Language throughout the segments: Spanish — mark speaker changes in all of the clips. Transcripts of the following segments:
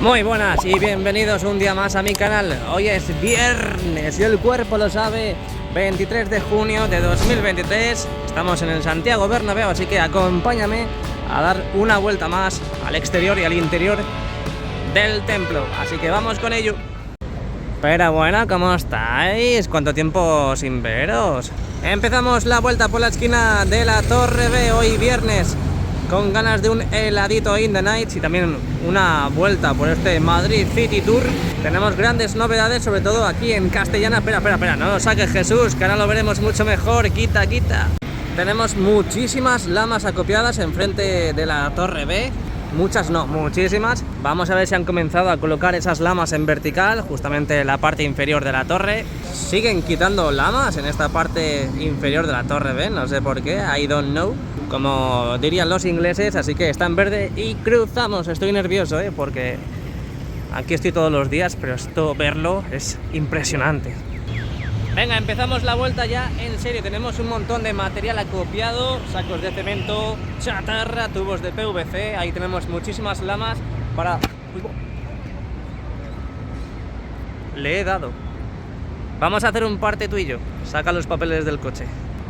Speaker 1: Muy buenas y bienvenidos un día más a mi canal. Hoy es viernes y el cuerpo lo sabe, 23 de junio de 2023. Estamos en el Santiago Bernabéu, así que acompáñame a dar una vuelta más al exterior y al interior del templo. Así que vamos con ello. Pero bueno, ¿cómo estáis? ¿Cuánto tiempo sin veros? Empezamos la vuelta por la esquina de la Torre B hoy viernes, con ganas de un heladito in the night y también una vuelta por este Madrid City Tour. Tenemos grandes novedades, sobre todo aquí en Castellana. Espera, no lo saques, Jesús, que ahora lo veremos mucho mejor. Quita. Tenemos muchísimas lamas acopiadas enfrente de la Torre B. Muchas no, muchísimas. Vamos a ver si han comenzado a colocar esas lamas en vertical, justamente en la parte inferior de la torre. Siguen quitando lamas en esta parte inferior de la Torre B, no sé por qué, I don't know, como dirían los ingleses, así que está en verde y cruzamos. Estoy nervioso, porque aquí estoy todos los días, pero esto verlo es impresionante. Venga, empezamos la vuelta ya, en serio, tenemos un montón de material acopiado, sacos de cemento, chatarra, tubos de PVC, ahí tenemos muchísimas lamas para... Le he dado. Vamos a hacer un parte tú y yo, saca los papeles del coche,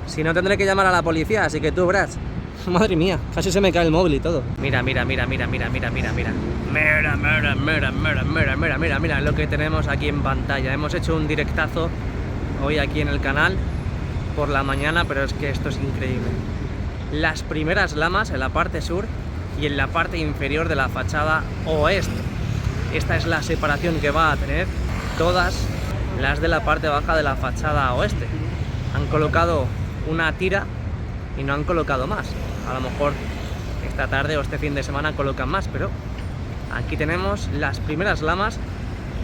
Speaker 1: si no tendré que llamar a la policía, así que tú verás. Madre mía, casi se me cae el móvil y todo. Mira lo que tenemos aquí en pantalla. Hemos hecho un directazo hoy aquí en el canal por la mañana, pero es que esto es increíble. Las primeras lamas en la parte sur y en la parte inferior de la fachada oeste. Esta es la separación que va a tener todas las de la parte baja de la fachada oeste. Han colocado una tira y no han colocado más. A lo mejor esta tarde o este fin de semana colocan más, pero aquí tenemos las primeras lamas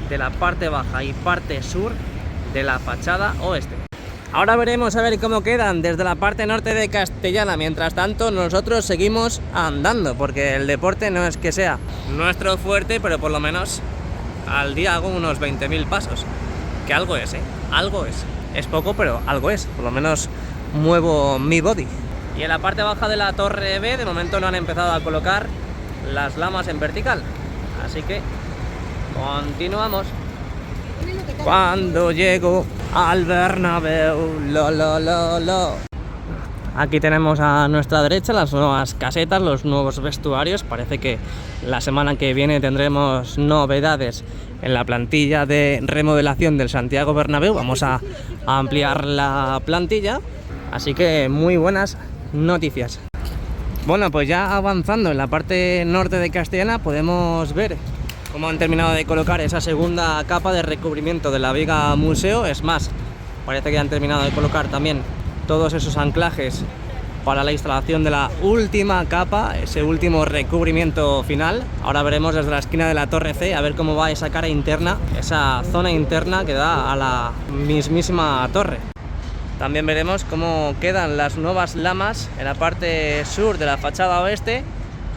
Speaker 1: de la parte baja y parte sur de la fachada oeste. Ahora veremos a ver cómo quedan desde la parte norte de Castellana. Mientras tanto, nosotros seguimos andando, porque el deporte no es que sea nuestro fuerte, pero por lo menos al día hago unos 20.000 pasos. Que algo es, algo es. Es poco, pero algo es. Por lo menos muevo mi body. Y en la parte baja de la Torre B, de momento no han empezado a colocar las lamas en vertical. Así que continuamos. Cuando llego al Bernabéu, Aquí tenemos a nuestra derecha las nuevas casetas, los nuevos vestuarios. Parece que la semana que viene tendremos novedades en la plantilla de remodelación del Santiago Bernabéu. Vamos a ampliar la plantilla, así que muy buenas noticias. Bueno, pues ya avanzando en la parte norte de Castellana podemos ver cómo han terminado de colocar esa segunda capa de recubrimiento de la viga museo. Es más, parece que han terminado de colocar también todos esos anclajes para la instalación de la última capa, ese último recubrimiento final. Ahora veremos desde la esquina de la Torre C a ver cómo va esa cara interna, esa zona interna que da a la mismísima torre. También veremos cómo quedan las nuevas lamas en la parte sur de la fachada oeste.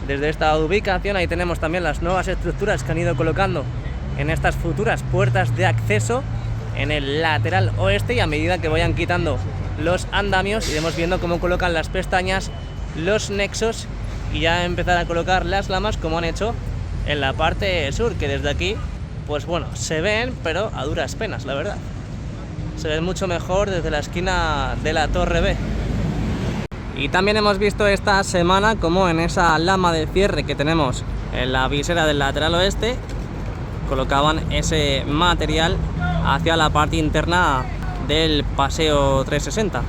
Speaker 1: Desde esta ubicación ahí tenemos también las nuevas estructuras que han ido colocando en estas futuras puertas de acceso en el lateral oeste, y a medida que vayan quitando los andamios iremos viendo cómo colocan las pestañas, los nexos, y ya empezar a colocar las lamas como han hecho en la parte sur, que desde aquí pues bueno, se ven, pero a duras penas, la verdad. Se ven mucho mejor desde la esquina de la Torre B. Y también hemos visto esta semana como en esa lama de cierre que tenemos en la visera del lateral oeste colocaban ese material hacia la parte interna del paseo 360.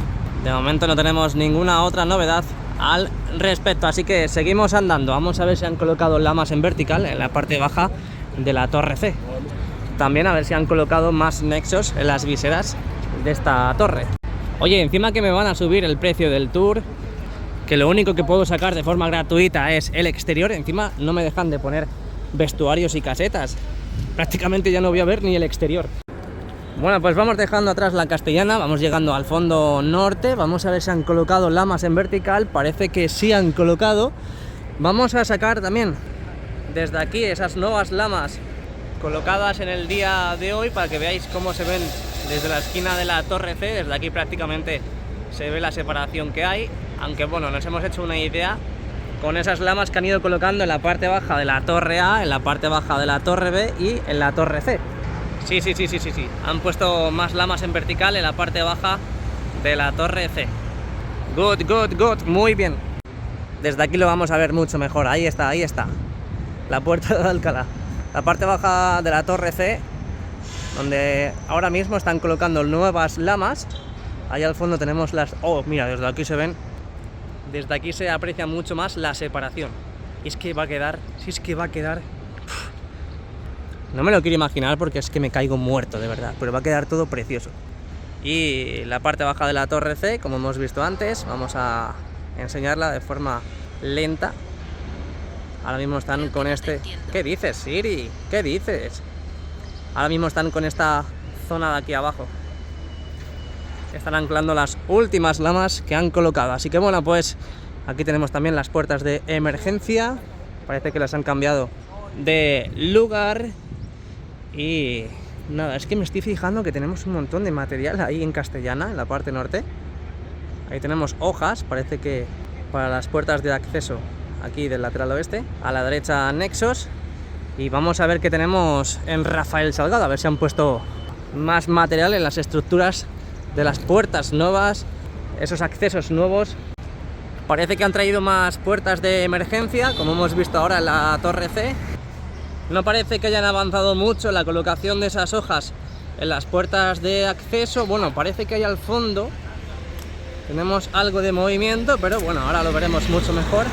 Speaker 1: De momento no tenemos ninguna otra novedad al respecto, así que seguimos andando. Vamos a ver si han colocado lamas en vertical en la parte baja de la Torre C. También a ver si han colocado más nexos en las viseras de esta torre. Oye, encima que me van a subir el precio del tour, que lo único que puedo sacar de forma gratuita es el exterior, encima no me dejan de poner vestuarios y casetas. Prácticamente ya no voy a ver ni el exterior. Bueno, pues vamos dejando atrás la Castellana, vamos llegando al fondo norte. Vamos a ver si han colocado lamas en vertical. Parece que sí han colocado. Vamos a sacar también desde aquí esas nuevas lamas colocadas en el día de hoy para que veáis cómo se ven desde la esquina de la Torre C. Desde aquí prácticamente se ve la separación que hay, aunque bueno, nos hemos hecho una idea con esas lamas que han ido colocando en la parte baja de la torre A, en la parte baja de la torre B y en la torre C. Sí. Han puesto más lamas en vertical en la parte baja de la torre C. Good. Muy bien. Desde aquí lo vamos a ver mucho mejor. Ahí está. La puerta de Alcalá. La parte baja de la torre C, donde ahora mismo están colocando nuevas lamas. Ahí al fondo tenemos las... Oh, mira, desde aquí se ven. Desde aquí se aprecia mucho más la separación. Y es que va a quedar... No me lo quiero imaginar porque es que me caigo muerto, de verdad. Pero va a quedar todo precioso. Y la parte baja de la torre C, como hemos visto antes, vamos a enseñarla de forma lenta. Ahora mismo están con este... ¿Qué dices, Siri? ¿Qué dices? Ahora mismo están con esta zona de aquí abajo. Están anclando las últimas lamas que han colocado. Así que bueno, pues aquí tenemos también las puertas de emergencia. Parece que las han cambiado de lugar. Y nada, es que me estoy fijando que tenemos un montón de material ahí en Castellana, en la parte norte. Ahí tenemos hojas, parece que para las puertas de acceso aquí del lateral oeste. A la derecha nexos. Y vamos a ver qué tenemos en Rafael Salgado, a ver si han puesto más material en las estructuras de las puertas nuevas, esos accesos nuevos. Parece que han traído más puertas de emergencia, como hemos visto ahora en la torre C. No parece que hayan avanzado mucho en la colocación de esas hojas en las puertas de acceso. Bueno, parece que ahí al fondo tenemos algo de movimiento, pero bueno, ahora lo veremos mucho mejor.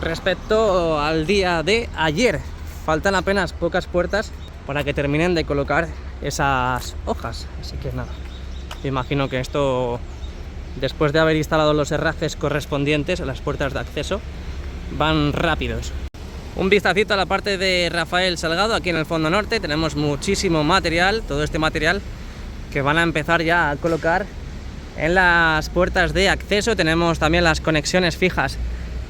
Speaker 1: Respecto al día de ayer, faltan apenas pocas puertas para que terminen de colocar esas hojas, así que nada. Me imagino que esto, después de haber instalado los herrajes correspondientes a las puertas de acceso, van rápidos. Un vistacito a la parte de Rafael Salgado, aquí en el fondo norte. Tenemos muchísimo material, todo este material que van a empezar ya a colocar en las puertas de acceso. Tenemos también las conexiones fijas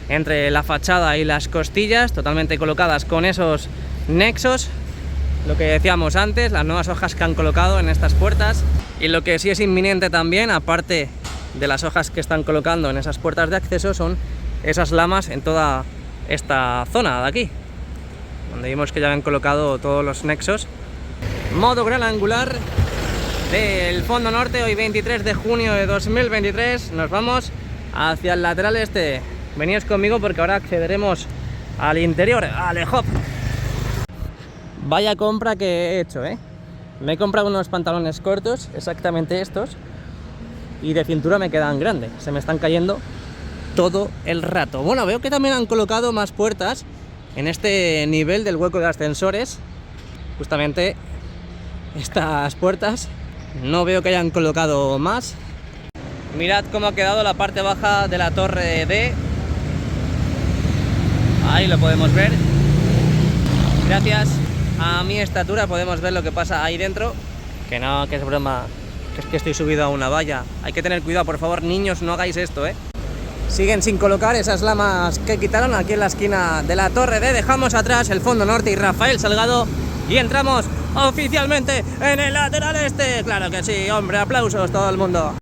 Speaker 1: entre la fachada y las costillas, totalmente colocadas con esos nexos. Lo que decíamos antes, las nuevas hojas que han colocado en estas puertas. Y lo que sí es inminente también, aparte de las hojas que están colocando en esas puertas de acceso, son esas lamas en toda esta zona de aquí, donde vimos que ya han colocado todos los nexos. Modo gran angular del fondo norte, hoy 23 de junio de 2023. Nos vamos hacia el lateral este. Veníos conmigo porque ahora accederemos al interior. ¡Ale, hop! Vaya compra que he hecho, ¿eh? Me he comprado unos pantalones cortos, exactamente estos, y de cintura me quedan grandes. Se me están cayendo todo el rato. Bueno, veo que también han colocado más puertas en este nivel del hueco de ascensores. Justamente estas puertas. No veo que hayan colocado más. Mirad cómo ha quedado la parte baja de la torre D. Ahí lo podemos ver. Gracias a mi estatura podemos ver lo que pasa ahí dentro. Que no, que es broma, que es que estoy subido a una valla. Hay que tener cuidado, por favor, niños, no hagáis esto, ¿eh? Siguen sin colocar esas lamas que quitaron aquí en la esquina de la torre D. Dejamos atrás el fondo norte y Rafael Salgado y entramos oficialmente en el lateral este. Claro que sí, hombre, aplausos todo el mundo.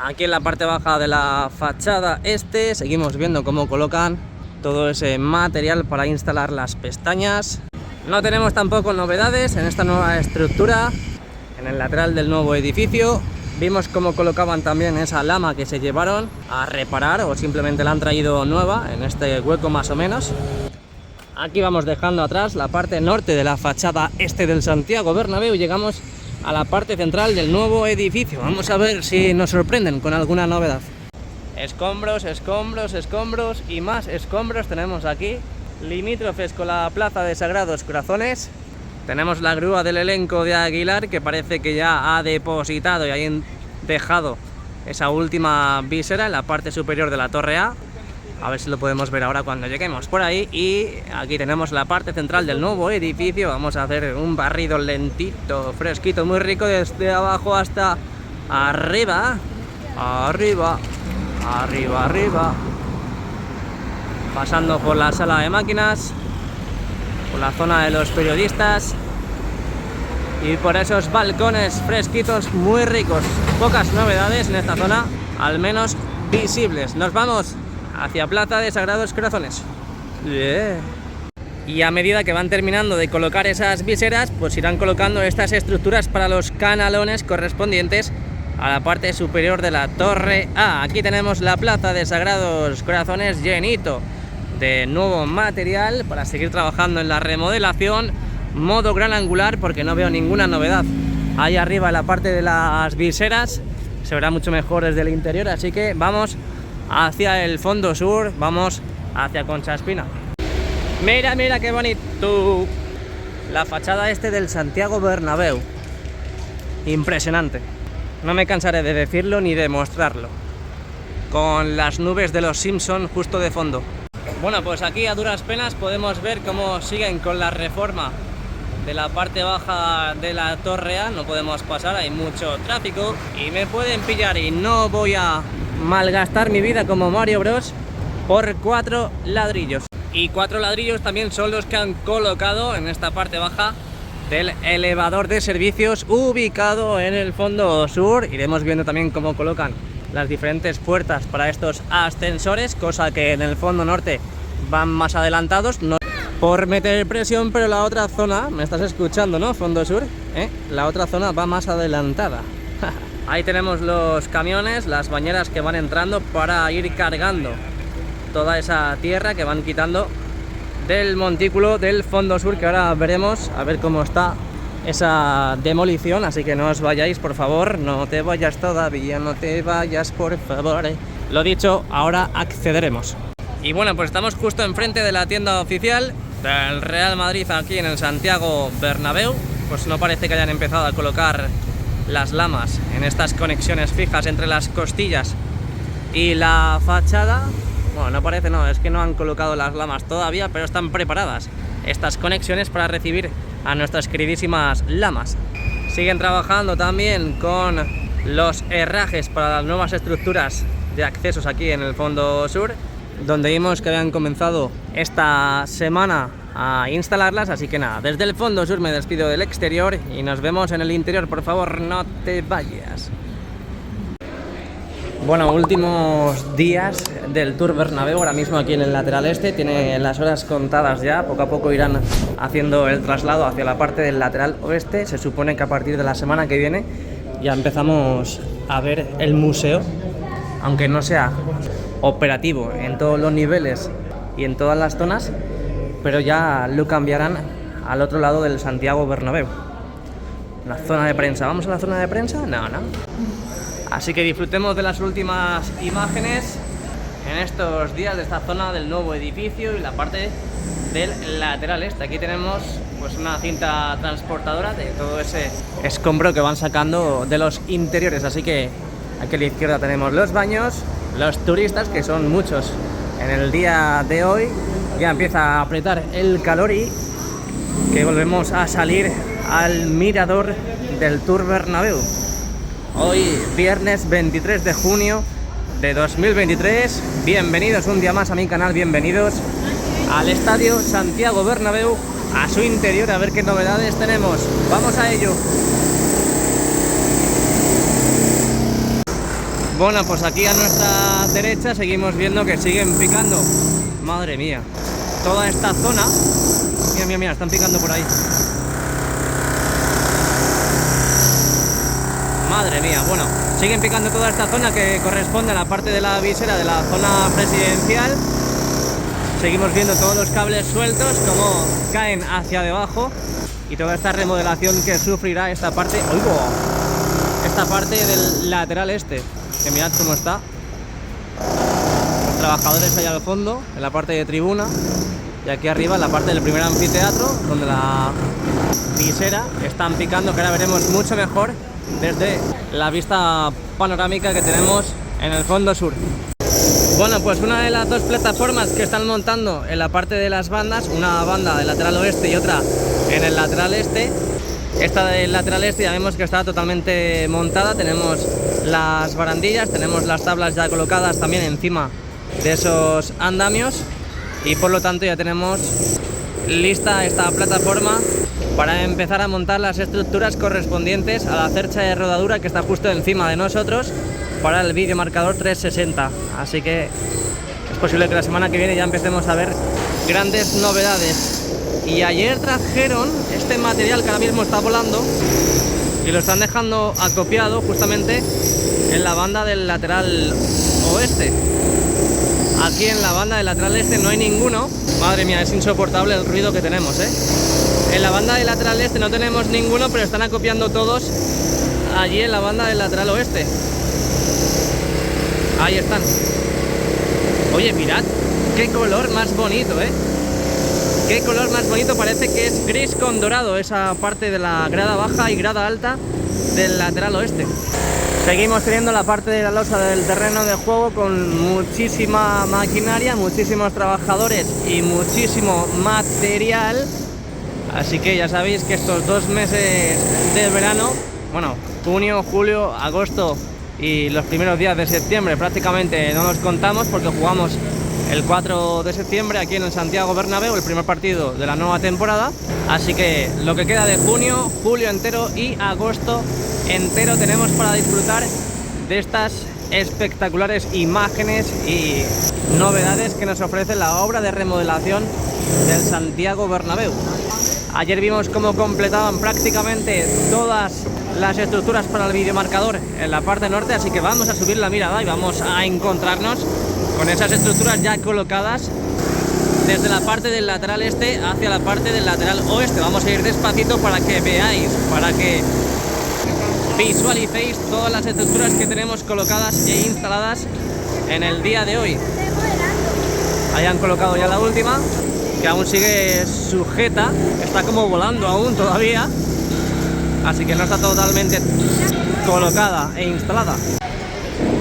Speaker 1: Aquí en la parte baja de la fachada este seguimos viendo cómo colocan todo ese material para instalar las pestañas. No tenemos tampoco novedades en esta nueva estructura, en el lateral del nuevo edificio. Vimos cómo colocaban también esa lama que se llevaron a reparar o simplemente la han traído nueva en este hueco más o menos. Aquí vamos dejando atrás la parte norte de la fachada este del Santiago Bernabéu y llegamos a la parte central del nuevo edificio. Vamos a ver si nos sorprenden con alguna novedad. Escombros, escombros, escombros y más escombros tenemos aquí, limítrofes con la plaza de Sagrados Corazones. Tenemos la grúa del elenco de Aguilar que parece que ya ha depositado y ha dejado esa última víscera en la parte superior de la torre A. A ver si lo podemos ver ahora cuando lleguemos por ahí. Y aquí tenemos la parte central del nuevo edificio. Vamos a hacer un barrido lentito, fresquito, muy rico desde abajo hasta arriba. Arriba, arriba, arriba. Pasando por la sala de máquinas, por la zona de los periodistas y por esos balcones fresquitos muy ricos. Pocas novedades en esta zona, al menos visibles. Nos vamos hacia Plaza de Sagrados Corazones. Yeah. Y a medida que van terminando de colocar esas viseras, pues irán colocando estas estructuras para los canalones correspondientes a la parte superior de la torre A. Aquí tenemos la Plaza de Sagrados Corazones llenito de nuevo material para seguir trabajando en la remodelación, modo gran angular, porque no veo ninguna novedad ahí arriba en la parte de las viseras. Se verá mucho mejor desde el interior, así que vamos hacia el fondo sur, vamos hacia Concha Espina. Mira, mira qué bonito la fachada del Santiago Bernabéu. Impresionante. No me cansaré de decirlo ni de mostrarlo. Con las nubes de los Simpson justo de fondo. Bueno, pues aquí a duras penas podemos ver cómo siguen con la reforma de la parte baja de la torre A. No podemos pasar, hay mucho tráfico y me pueden pillar, y no voy a malgastar mi vida como Mario Bros por 4 ladrillos. Y 4 ladrillos también son los que han colocado en esta parte baja del elevador de servicios ubicado en el fondo sur. Iremos viendo también cómo colocan las diferentes puertas para estos ascensores, cosa que en el fondo norte van más adelantados, no por meter presión, pero la otra zona, me estás escuchando, ¿no? Fondo sur, la otra zona va más adelantada. Ahí tenemos los camiones, las bañeras que van entrando para ir cargando toda esa tierra que van quitando del montículo del fondo sur, que ahora veremos a ver cómo está esa demolición, así que no os vayáis, por favor, no te vayas todavía, no te vayas, por favor. Lo dicho, ahora accederemos. Y bueno, pues estamos justo enfrente de la tienda oficial del Real Madrid aquí en el Santiago Bernabéu. Pues no parece que hayan empezado a colocar las lamas en estas conexiones fijas entre las costillas y la fachada. Bueno, no parece, no, es que no han colocado las lamas todavía, pero están preparadas estas conexiones para recibir a nuestras queridísimas lamas. Siguen trabajando también con los herrajes para las nuevas estructuras de accesos aquí en el fondo sur, donde vimos que habían comenzado esta semana a instalarlas. Así que nada, desde el fondo sur me despido del exterior y nos vemos en el interior. Por favor, no te vayas. Bueno, últimos días del Tour Bernabéu, ahora mismo aquí en el lateral este, tiene las horas contadas ya, poco a poco irán haciendo el traslado hacia la parte del lateral oeste. Se supone que a partir de la semana que viene ya empezamos a ver el museo, aunque no sea operativo en todos los niveles y en todas las zonas, pero ya lo cambiarán al otro lado del Santiago Bernabéu. La zona de prensa, ¿vamos a la zona de prensa? No, no. Así que disfrutemos de las últimas imágenes en estos días de esta zona del nuevo edificio y la parte del lateral este. Aquí tenemos pues una cinta transportadora de todo ese escombro que van sacando de los interiores. Así que aquí a la izquierda tenemos los baños, los turistas, que son muchos en el día de hoy. Ya empieza a apretar el calor y que volvemos a salir al mirador del Tour Bernabéu. Hoy, viernes 23 de junio de 2023. Bienvenidos un día más a mi canal, bienvenidos al Estadio Santiago Bernabéu, a su interior, a ver qué novedades tenemos. ¡Vamos a ello! Bueno, pues aquí a nuestra derecha seguimos viendo que siguen picando. Madre mía, toda esta zona. Mira, mira, mira, están picando por ahí. Madre mía, bueno, siguen picando toda esta zona que corresponde a la parte de la visera de la zona presidencial. Seguimos viendo todos los cables sueltos como caen hacia debajo y toda esta remodelación que sufrirá esta parte. ¡Oigo! Esta parte del lateral este, que mirad cómo está. Los trabajadores allá al fondo, en la parte de tribuna, y aquí arriba en la parte del primer anfiteatro, donde la visera están picando, que ahora veremos mucho mejor desde la vista panorámica que tenemos en el fondo sur. Bueno, pues una de las dos plataformas que están montando en la parte de las bandas, una banda del lateral oeste y otra en el lateral este. Esta del lateral este ya vemos que está totalmente montada, tenemos las barandillas, tenemos las tablas ya colocadas también encima de esos andamios y por lo tanto ya tenemos lista esta plataforma para empezar a montar las estructuras correspondientes a la cercha de rodadura que está justo encima de nosotros para el vídeo marcador 360. Así que es posible que la semana que viene ya empecemos a ver grandes novedades. Y ayer trajeron este material que ahora mismo está volando y lo están dejando acopiado justamente en la banda del lateral oeste. Aquí en la banda del lateral este no hay ninguno. Madre mía, es insoportable el ruido que tenemos, En la banda del lateral este no tenemos ninguno, pero están acopiando todos allí en la banda del lateral oeste. Ahí están. Oye, mirad qué color más bonito, Qué color más bonito, parece que es gris con dorado esa parte de la grada baja y grada alta del lateral oeste. Seguimos teniendo la parte de la losa del terreno de juego con muchísima maquinaria, muchísimos trabajadores y muchísimo material. Así que ya sabéis que estos 2 meses de verano, bueno, junio, julio, agosto y los primeros días de septiembre prácticamente no los contamos porque jugamos el 4 de septiembre aquí en el Santiago Bernabéu, el primer partido de la nueva temporada. Así que lo que queda de junio, julio entero y agosto entero tenemos para disfrutar de estas espectaculares imágenes y novedades que nos ofrece la obra de remodelación del Santiago Bernabéu. Ayer vimos cómo completaban prácticamente todas las estructuras para el videomarcador en la parte norte, así que vamos a subir la mirada y vamos a encontrarnos con esas estructuras ya colocadas desde la parte del lateral este hacia la parte del lateral oeste. Vamos a ir despacito para que veáis, para que visualicéis todas las estructuras que tenemos colocadas e instaladas en el día de hoy. Ahí han colocado ya la última, que aún sigue sujeta, está como volando aún todavía, así que no está totalmente colocada e instalada.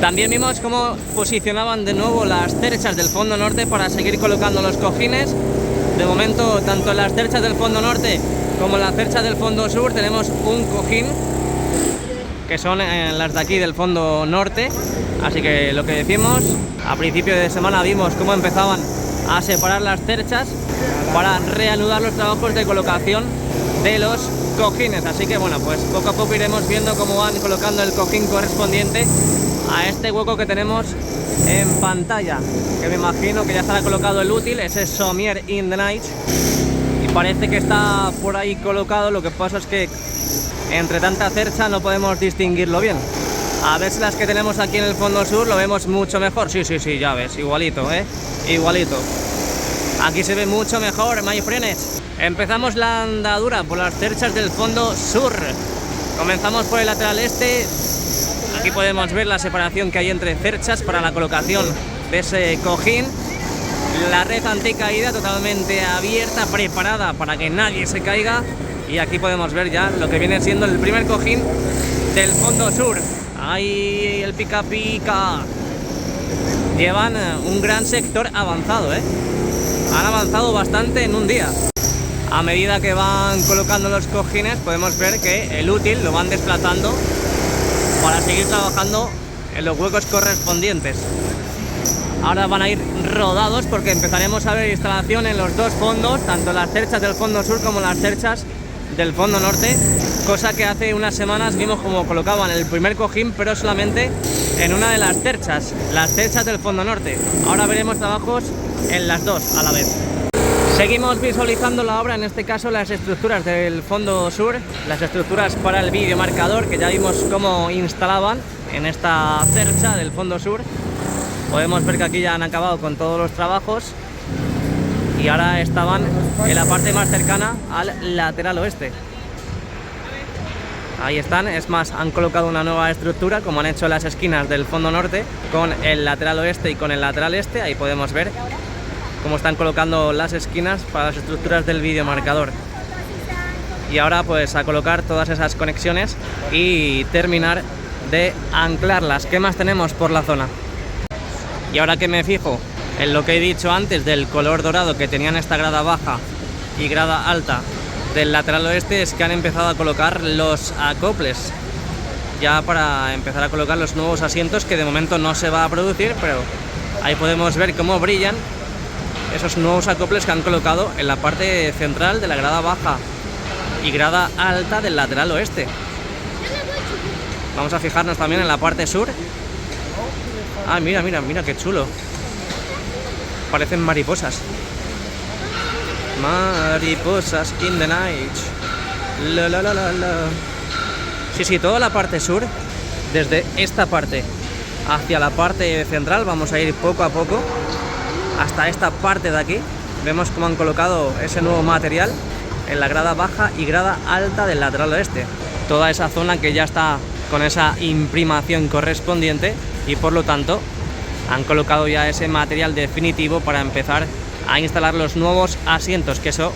Speaker 1: También vimos cómo posicionaban de nuevo las cerchas del fondo norte para seguir colocando los cojines. De momento, tanto en las cerchas del fondo norte como en las cerchas del fondo sur tenemos un cojín, que son las de aquí del fondo norte. Así que lo que decimos, a principio de semana vimos cómo empezaban a separar las cerchas para reanudar los trabajos de colocación de los cojines. Así que bueno, pues poco a poco iremos viendo cómo van colocando el cojín correspondiente a este hueco que tenemos en pantalla, que me imagino que ya estará colocado el útil, ese Sommier in the Night, y parece que está por ahí colocado. Lo que pasa es que entre tanta cercha no podemos distinguirlo bien. A ver si las que tenemos aquí en el fondo sur lo vemos mucho mejor. Sí, ya ves, igualito, igualito. Aquí se ve mucho mejor, my friends. Empezamos la andadura por las cerchas del fondo sur. Comenzamos por el lateral este. Aquí podemos ver la separación que hay entre cerchas para la colocación de ese cojín. La red anticaída totalmente abierta, preparada para que nadie se caiga. Y aquí podemos ver ya lo que viene siendo el primer cojín del fondo sur. Ahí el pica pica. Llevan un gran sector avanzado, Han avanzado bastante en un día. A medida que van colocando los cojines podemos ver que el útil lo van desplazando para seguir trabajando en los huecos correspondientes. Ahora van a ir rodados porque empezaremos a ver instalación en los dos fondos, tanto las cerchas del fondo sur como las cerchas del fondo norte, cosa que hace unas semanas vimos como colocaban el primer cojín, pero solamente en una de las cerchas del fondo norte. Ahora veremos trabajos en las dos a la vez. Seguimos visualizando la obra, en este caso las estructuras del fondo sur, las estructuras para el videomarcador que ya vimos cómo instalaban en esta cercha del fondo sur. Podemos ver que aquí ya han acabado con todos los trabajos y ahora estaban en la parte más cercana al lateral oeste. Ahí están, es más, han colocado una nueva estructura como han hecho las esquinas del fondo norte con el lateral oeste y con el lateral este. Ahí podemos ver cómo están colocando las esquinas para las estructuras del videomarcador. Y ahora pues a colocar todas esas conexiones y terminar de anclarlas. ¿Qué más tenemos por la zona? Y ahora que me fijo en lo que he dicho antes del color dorado que tenían esta grada baja y grada alta del lateral oeste, es que han empezado a colocar los acoples ya para empezar a colocar los nuevos asientos, que de momento no se va a producir, pero ahí podemos ver cómo brillan esos nuevos acoples que han colocado en la parte central de la grada baja y grada alta del lateral oeste. Vamos a fijarnos también en la parte sur. Ah, mira qué chulo. parecen mariposas. Mariposas in the night. La, la, la, la, la. Sí, toda la parte sur, desde esta parte hacia la parte central, vamos a ir poco a poco hasta esta parte de aquí. Vemos cómo han colocado ese nuevo material en la grada baja y grada alta del lateral oeste. Toda esa zona que ya está con esa imprimación correspondiente y por lo tanto han colocado ya ese material definitivo para empezar a instalar los nuevos asientos, que eso,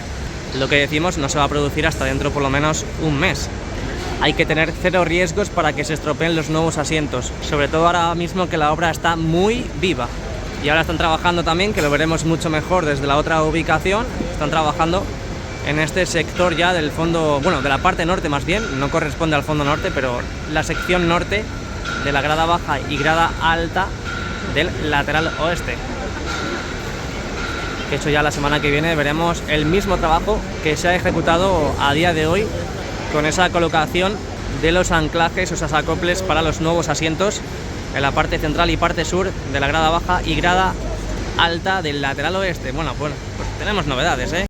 Speaker 1: lo que decimos, no se va a producir hasta dentro por lo menos un mes. Hay que tener cero riesgos para que se estropeen los nuevos asientos, sobre todo ahora mismo que la obra está muy viva. Y ahora están trabajando también, que lo veremos mucho mejor desde la otra ubicación, están trabajando en este sector ya del fondo, bueno, de la parte norte más bien, no corresponde al fondo norte, pero la sección norte de la grada baja y grada alta del lateral oeste. Que hecho ya la semana que viene veremos el mismo trabajo que se ha ejecutado a día de hoy con esa colocación de los anclajes, esos acoples para los nuevos asientos en la parte central y parte sur de la grada baja y grada alta del lateral oeste. Bueno, pues tenemos novedades, ¿eh?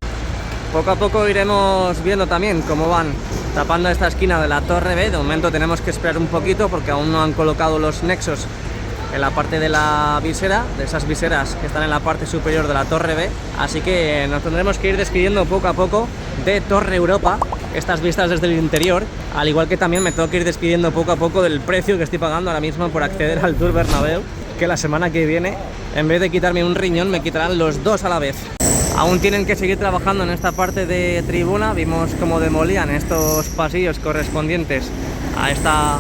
Speaker 1: Poco a poco iremos viendo también cómo van tapando esta esquina de la Torre B. De momento tenemos que esperar un poquito porque aún no han colocado los nexos en la parte de la visera, de esas viseras que están en la parte superior de la Torre B. Así que nos tendremos que ir despidiendo poco a poco de Torre Europa, estas vistas desde el interior, al igual que también me tengo que ir despidiendo poco a poco del precio que estoy pagando ahora mismo por acceder al Tour Bernabéu, que la semana que viene, en vez de quitarme un riñón, me quitarán los dos a la vez. Aún tienen que seguir trabajando en esta parte de tribuna. Vimos cómo demolían estos pasillos correspondientes a esta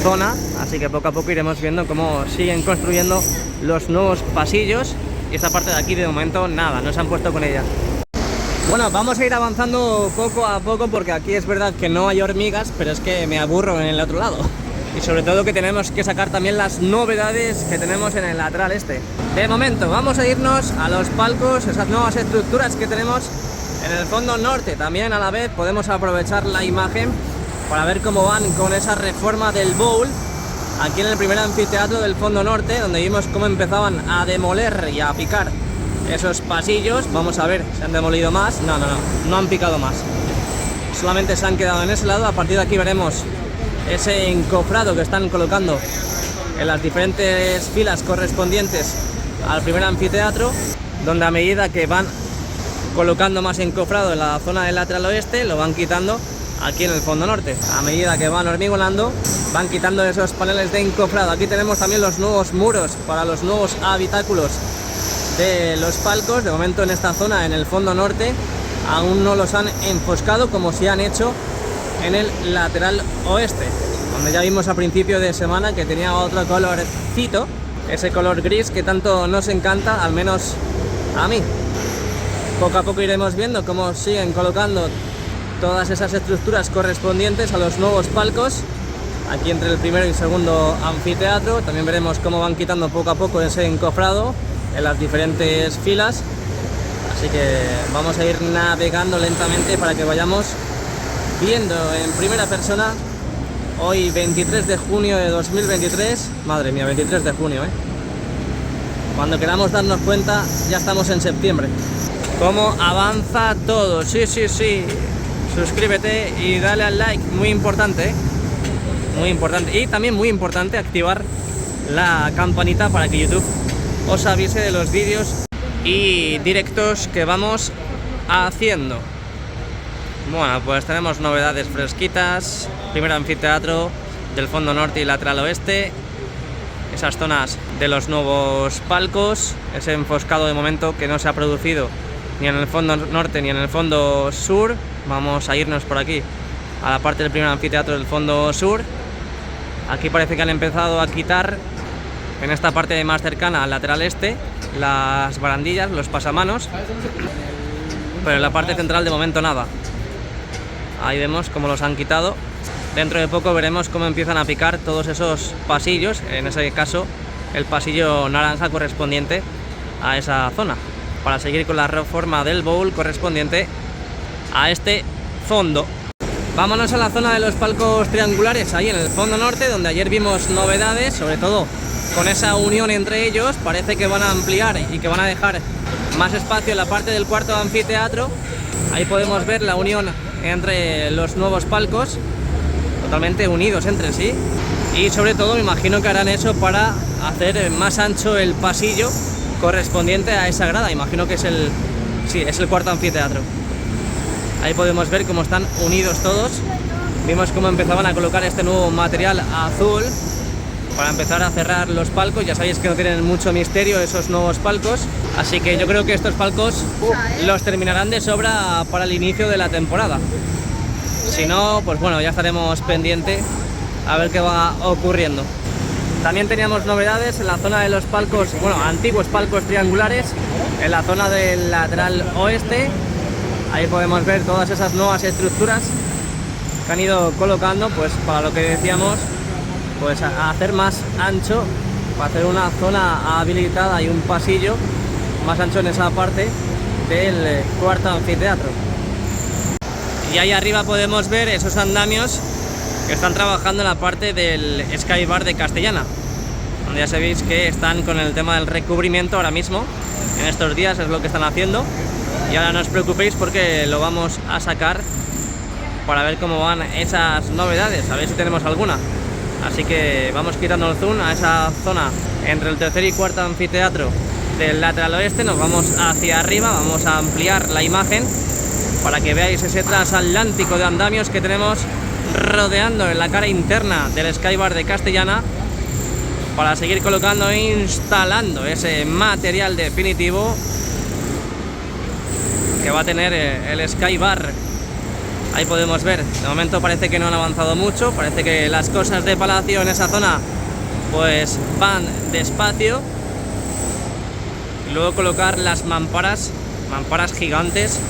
Speaker 1: zona, así que poco a poco iremos viendo cómo siguen construyendo los nuevos pasillos. Y esta parte de aquí de momento nada, no se han puesto con ella. Bueno, vamos a ir avanzando poco a poco porque aquí es verdad que no hay hormigas, pero es que me aburro en el otro lado. Y sobre todo que tenemos que sacar también las novedades que tenemos en el lateral este. De momento vamos a irnos a los palcos, esas nuevas estructuras que tenemos en el fondo norte. También a la vez podemos aprovechar la imagen para ver cómo van con esa reforma del bowl aquí en el primer anfiteatro del fondo norte, donde vimos cómo empezaban a demoler y a picar esos pasillos. Vamos a ver, ¿se han demolido más? No han picado más, solamente se han quedado en ese lado. A partir de aquí veremos ese encofrado que están colocando en las diferentes filas correspondientes al primer anfiteatro, donde a medida que van colocando más encofrado en la zona del lateral oeste, lo van quitando aquí en el fondo norte. A medida que van hormigonando, van quitando esos paneles de encofrado. Aquí tenemos también los nuevos muros para los nuevos habitáculos de los palcos. De momento en esta zona, en el fondo norte, aún no los han enfoscado como si han hecho en el lateral oeste, donde ya vimos a principio de semana que tenía otro colorcito, ese color gris que tanto nos encanta, al menos a mí. Poco a poco iremos viendo cómo siguen colocando todas esas estructuras correspondientes a los nuevos palcos aquí entre el primero y segundo anfiteatro. También veremos cómo van quitando poco a poco ese encofrado en las diferentes filas, así que vamos a ir navegando lentamente para que vayamos viendo en primera persona. Hoy 23 de junio de 2023, madre mía, 23 de junio, cuando queramos darnos cuenta ya estamos en septiembre. Cómo avanza todo, sí, suscríbete y dale al like, muy importante, muy importante. Y también muy importante activar la campanita para que YouTube os avise de los vídeos y directos que vamos haciendo. Bueno, pues tenemos novedades fresquitas. Primer anfiteatro del fondo norte y lateral oeste, esas zonas de los nuevos palcos, ese enfoscado de momento que no se ha producido ni en el fondo norte ni en el fondo sur. Vamos a irnos por aquí a la parte del primer anfiteatro del fondo sur. Aquí parece que han empezado a quitar en esta parte más cercana al lateral este las barandillas, los pasamanos, pero en la parte central de momento nada. Ahí vemos cómo los han quitado. Dentro de poco veremos cómo empiezan a picar todos esos pasillos, en ese caso el pasillo naranja correspondiente a esa zona, para seguir con la reforma del bowl correspondiente a este fondo. Vámonos a la zona de los palcos triangulares, ahí en el fondo norte, donde ayer vimos novedades, sobre todo con esa unión entre ellos, parece que van a ampliar y que van a dejar más espacio en la parte del cuarto anfiteatro. Ahí podemos ver la unión entre los nuevos palcos, totalmente unidos entre sí. Y sobre todo me imagino que harán eso para hacer más ancho el pasillo correspondiente a esa grada. Imagino que es el cuarto anfiteatro. Ahí podemos ver cómo están unidos todos. Vimos cómo empezaban a colocar este nuevo material azul para empezar a cerrar los palcos. Ya sabéis que no tienen mucho misterio esos nuevos palcos, así que yo creo que estos palcos los terminarán de sobra para el inicio de la temporada. Si no, pues bueno, ya estaremos pendientes a ver qué va ocurriendo. También teníamos novedades en la zona de los palcos, bueno, antiguos palcos triangulares, en la zona del lateral oeste. Ahí podemos ver todas esas nuevas estructuras que han ido colocando, pues para lo que decíamos, pues a hacer más ancho, para hacer una zona habilitada y un pasillo más ancho en esa parte del cuarto anfiteatro. Y ahí arriba podemos ver esos andamios que están trabajando en la parte del Sky Bar de Castellana, donde ya sabéis que están con el tema del recubrimiento ahora mismo. En estos días es lo que están haciendo, y ahora no os preocupéis porque lo vamos a sacar para ver cómo van esas novedades, a ver si tenemos alguna. Así que vamos quitando el zoom a esa zona entre el tercer y cuarto anfiteatro del lateral oeste. Nos vamos hacia arriba, vamos a ampliar la imagen para que veáis ese transatlántico de andamios que tenemos rodeando en la cara interna del Sky Bar de Castellana, para seguir colocando e instalando ese material definitivo que va a tener el Sky Bar. Ahí podemos ver, de momento parece que no han avanzado mucho, parece que las cosas de Palacio en esa zona pues van despacio. Y luego colocar las mamparas gigantes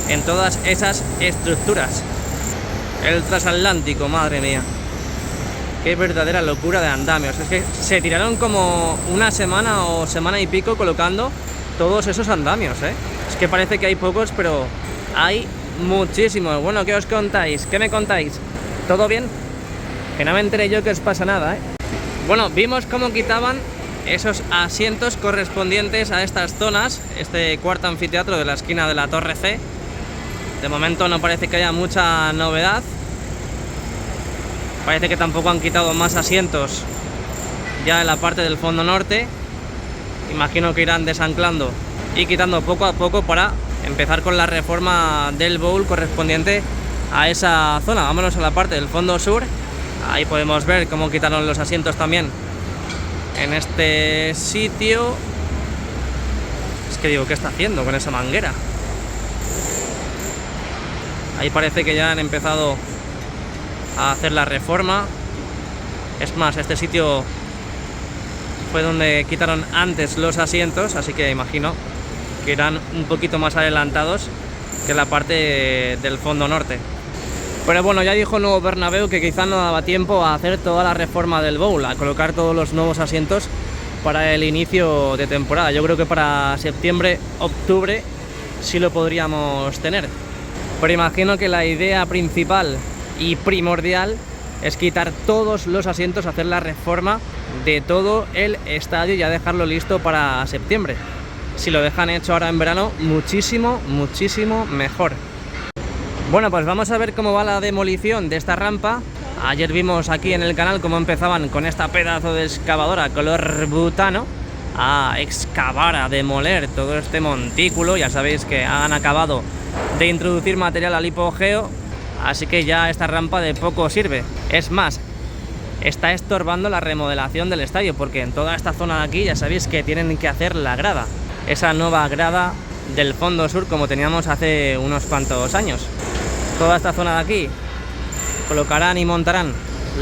Speaker 1: en todas esas estructuras. El transatlántico, madre mía, qué verdadera locura de andamios. Es que se tiraron como una semana o semana y pico colocando todos esos andamios, ¿eh? Es que parece que hay pocos, pero hay muchísimos. Bueno, ¿qué os contáis? ¿Qué me contáis? ¿Todo bien? Que no me enteré yo que os pasa nada, ¿eh? Bueno, vimos cómo quitaban esos asientos correspondientes a estas zonas, este cuarto anfiteatro de la esquina de la Torre C. De momento no parece que haya mucha novedad. Parece que tampoco han quitado más asientos ya en la parte del fondo norte. Imagino que irán desanclando y quitando poco a poco para empezar con la reforma del bowl correspondiente a esa zona. Vámonos a la parte del fondo sur. Ahí podemos ver cómo quitaron los asientos también en este sitio. Es que digo, ¿qué está haciendo con esa manguera? Ahí parece que ya han empezado a hacer la reforma. Es más, este sitio fue donde quitaron antes los asientos, así que imagino que irán un poquito más adelantados que la parte del fondo norte. Pero bueno, ya dijo el nuevo Bernabéu que quizá no daba tiempo a hacer toda la reforma del bowl, a colocar todos los nuevos asientos para el inicio de temporada. Yo creo que para septiembre, octubre sí lo podríamos tener. Pero imagino que la idea principal y primordial es quitar todos los asientos, hacer la reforma de todo el estadio y ya dejarlo listo para septiembre. Si lo dejan hecho ahora en verano, muchísimo mejor. Bueno, pues vamos a ver cómo va la demolición de esta rampa. Ayer vimos aquí en el canal cómo empezaban con esta pedazo de excavadora color butano a excavar, a demoler todo este montículo. Ya sabéis que han acabado de introducir material al hipogeo, así que ya esta rampa de poco sirve. Es más, está estorbando la remodelación del estadio, porque en toda esta zona de aquí ya sabéis que tienen que hacer la grada, esa nueva grada del fondo sur como teníamos hace unos cuantos años. Toda esta zona de aquí colocarán y montarán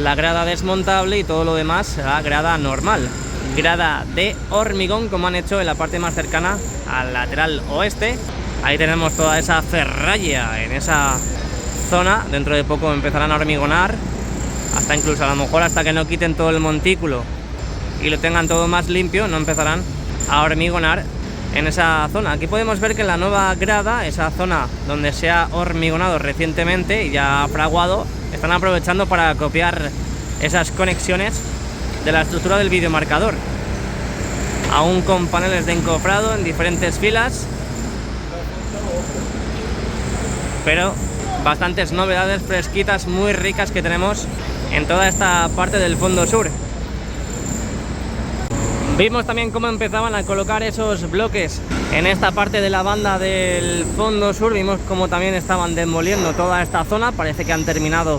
Speaker 1: la grada desmontable y todo lo demás será grada normal, grada de hormigón, como han hecho en la parte más cercana al lateral oeste. Ahí tenemos toda esa ferralla en esa zona. Dentro de poco empezarán a hormigonar, hasta incluso a lo mejor hasta que no quiten todo el montículo y lo tengan todo más limpio, no empezarán a hormigonar en esa zona. Aquí podemos ver que en la nueva grada, esa zona donde se ha hormigonado recientemente y ya fraguado, están aprovechando para copiar esas conexiones de la estructura del videomarcador, aún con paneles de encofrado en diferentes filas, pero bastantes novedades fresquitas muy ricas que tenemos en toda esta parte del fondo sur. Vimos también cómo empezaban a colocar esos bloques en esta parte de la banda del fondo sur. Vimos cómo también estaban demoliendo toda esta zona. Parece que han terminado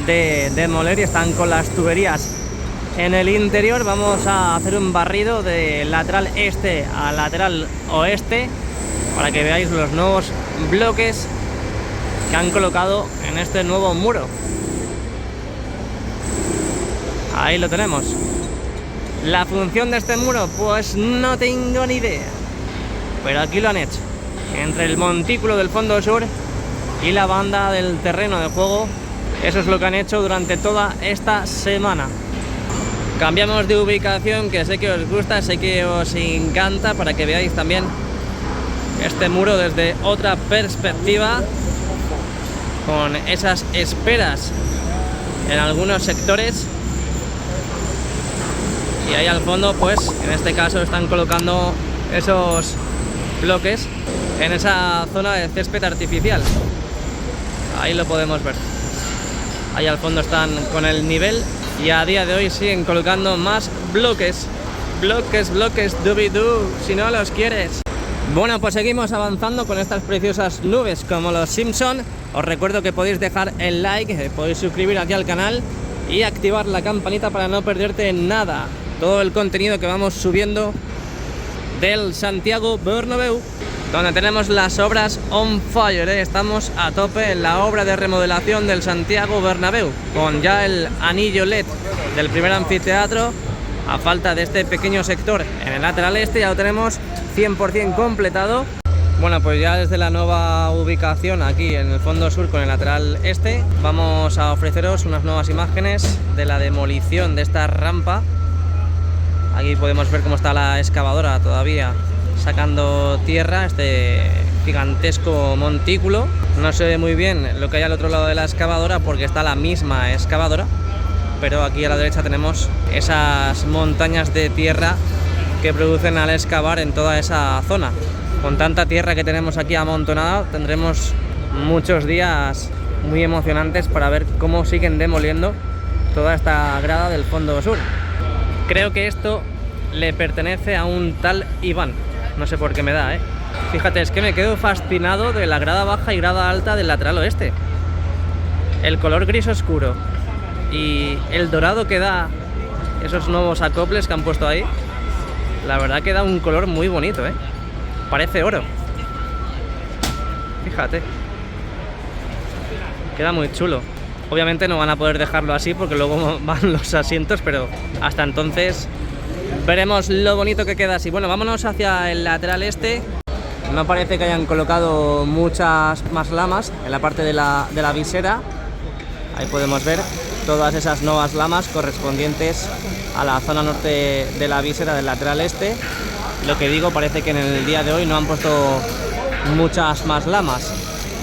Speaker 1: de demoler y están con las tuberías en el interior. Vamos a hacer un barrido de lateral este a lateral oeste para que veáis los nuevos bloques que han colocado en este nuevo muro. Ahí lo tenemos. La función de este muro, pues no tengo ni idea, pero aquí lo han hecho, entre el montículo del fondo sur y la banda del terreno de juego. Eso es lo que han hecho durante toda esta semana. Cambiamos de ubicación, que sé que os gusta, sé que os encanta, para que veáis también este muro desde otra perspectiva, con esas esperas en algunos sectores. Y ahí al fondo, pues en este caso están colocando esos bloques en esa zona de césped artificial. Ahí lo podemos ver. Ahí al fondo están con el nivel y a día de hoy siguen colocando más bloques. Bloques, doobie-doo, si no los quieres. Bueno, pues seguimos avanzando con estas preciosas nubes como los Simpson. Os recuerdo que podéis dejar el like, podéis suscribir aquí al canal y activar la campanita para no perderte nada. Todo el contenido que vamos subiendo del Santiago Bernabéu, donde tenemos las obras on fire, ¿eh? Estamos a tope en la obra de remodelación del Santiago Bernabéu, con ya el anillo LED del primer anfiteatro. A falta de este pequeño sector en el lateral este, ya lo tenemos 100% completado. Bueno, pues ya desde la nueva ubicación aquí en el fondo sur con el lateral este, vamos a ofreceros unas nuevas imágenes de la demolición de esta rampa. Aquí podemos ver cómo está la excavadora todavía sacando tierra, este gigantesco montículo. No se ve muy bien lo que hay al otro lado de la excavadora porque está la misma excavadora, pero aquí a la derecha tenemos esas montañas de tierra que producen al excavar en toda esa zona. Con tanta tierra que tenemos aquí amontonada, tendremos muchos días muy emocionantes para ver cómo siguen demoliendo toda esta grada del fondo sur. Creo que esto le pertenece a un tal Iván, no sé por qué me da, ¿eh? Fíjate, es que me quedo fascinado de la grada baja y grada alta del lateral oeste. El color gris oscuro y el dorado que da esos nuevos acoples que han puesto ahí, la verdad que da un color muy bonito, ¿eh? Parece oro. Fíjate. Queda muy chulo. Obviamente no van a poder dejarlo así porque luego van los asientos, pero hasta entonces veremos lo bonito que queda así. Bueno, vámonos hacia el lateral este. No parece que hayan colocado muchas más lamas en la parte de la visera. Ahí podemos ver todas esas nuevas lamas correspondientes a la zona norte de la visera del lateral este. Lo que digo, parece que en el día de hoy no han puesto muchas más lamas.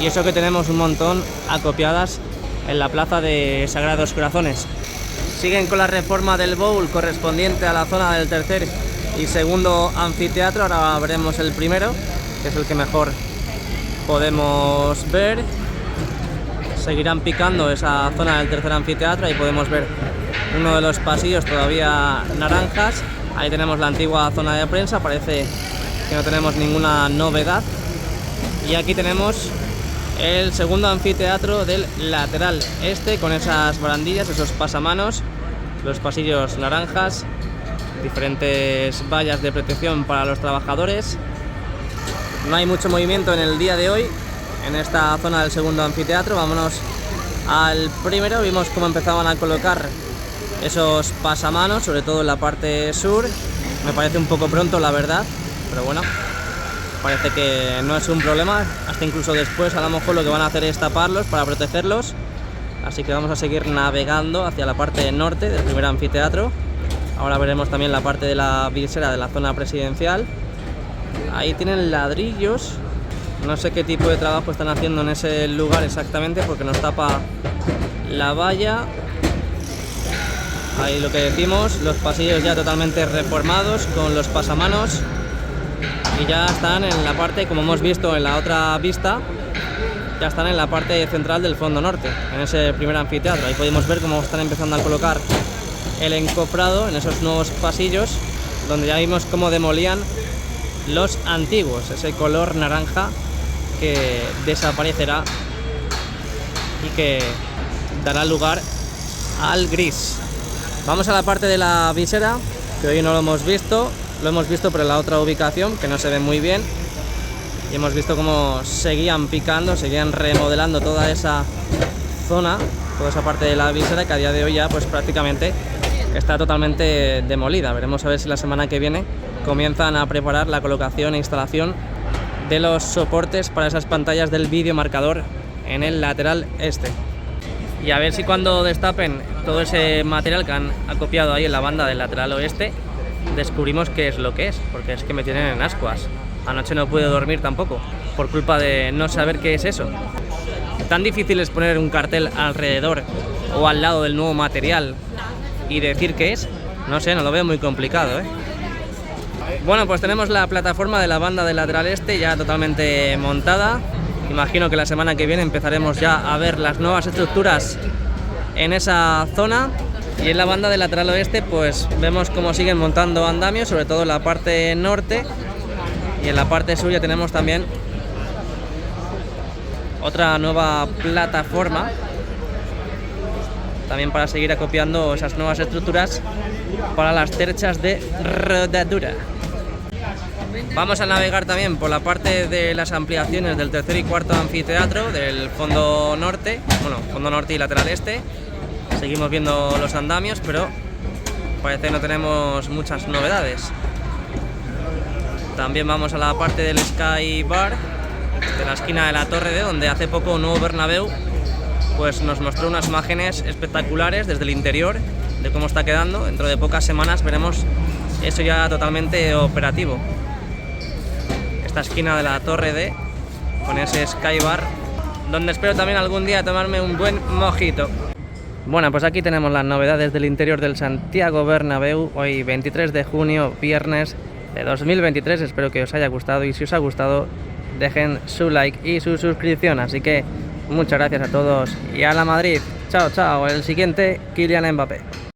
Speaker 1: Y eso que tenemos un montón acopiadas en la plaza de Sagrados Corazones. Siguen con la reforma del bowl correspondiente a la zona del tercer y segundo anfiteatro. Ahora veremos el primero, que es el que mejor podemos ver. Seguirán picando esa zona del tercer anfiteatro. Ahí podemos ver uno de los pasillos todavía naranjas. Ahí tenemos la antigua zona de prensa. Parece que no tenemos ninguna novedad. Y aquí tenemos el segundo anfiteatro del lateral este, con esas barandillas, esos pasamanos, los pasillos naranjas, diferentes vallas de protección para los trabajadores. No hay mucho movimiento en el día de hoy en esta zona del segundo anfiteatro. Vámonos al primero. Vimos cómo empezaban a colocar esos pasamanos, sobre todo en la parte sur. Me parece un poco pronto, la verdad, pero bueno, parece que no es un problema. Hasta incluso después a lo mejor lo que van a hacer es taparlos para protegerlos. Así que vamos a seguir navegando hacia la parte norte del primer anfiteatro. Ahora veremos también la parte de la visera de la zona presidencial. Ahí tienen ladrillos. No sé qué tipo de trabajo están haciendo en ese lugar exactamente porque nos tapa la valla. Ahí lo que decimos, los pasillos ya totalmente reformados con los pasamanos y ya están en la parte, como hemos visto en la otra vista, ya están en la parte central del fondo norte, en ese primer anfiteatro. Ahí podemos ver cómo están empezando a colocar el encofrado en esos nuevos pasillos, donde ya vimos cómo demolían los antiguos, ese color naranja que desaparecerá y que dará lugar al gris. Vamos a la parte de la visera, que hoy no lo hemos visto pero en la otra ubicación, que no se ve muy bien, y hemos visto cómo seguían picando, seguían remodelando toda esa zona, toda esa parte de la visera, que a día de hoy ya pues prácticamente está totalmente demolida. Veremos a ver si la semana que viene comienzan a preparar la colocación e instalación de los soportes para esas pantallas del vídeo marcador en el lateral este. Y a ver si cuando destapen todo ese material que han acopiado ahí en la banda del lateral oeste, descubrimos qué es lo que es, porque es que me tienen en ascuas. Anoche no pude dormir tampoco, por culpa de no saber qué es eso. Tan difícil es poner un cartel alrededor o al lado del nuevo material y decir qué es. No sé, no lo veo muy complicado, ¿eh? Bueno, pues tenemos la plataforma de la banda del lateral este ya totalmente montada. Imagino que la semana que viene empezaremos ya a ver las nuevas estructuras en esa zona. Y en la banda del lateral oeste pues vemos cómo siguen montando andamios, sobre todo en la parte norte. Y en la parte sur ya tenemos también otra nueva plataforma, también para seguir acopiando esas nuevas estructuras para las cerchas de rodadura. Vamos a navegar también por la parte de las ampliaciones del tercer y cuarto anfiteatro del fondo norte, bueno, fondo norte y lateral este. Seguimos viendo los andamios, pero parece que no tenemos muchas novedades. También vamos a la parte del Sky Bar, de la esquina de la Torre D, donde hace poco un nuevo Bernabéu pues nos mostró unas imágenes espectaculares desde el interior de cómo está quedando. Dentro de pocas semanas veremos eso ya totalmente operativo. Esta esquina de la Torre D con ese Sky Bar, donde espero también algún día tomarme un buen mojito. Bueno, pues aquí tenemos las novedades del interior del Santiago Bernabéu, hoy 23 de junio, viernes de 2023. Espero que os haya gustado y si os ha gustado dejen su like y su suscripción. Así que muchas gracias a todos y a la Madrid. Chao, chao. El siguiente, Kylian Mbappé.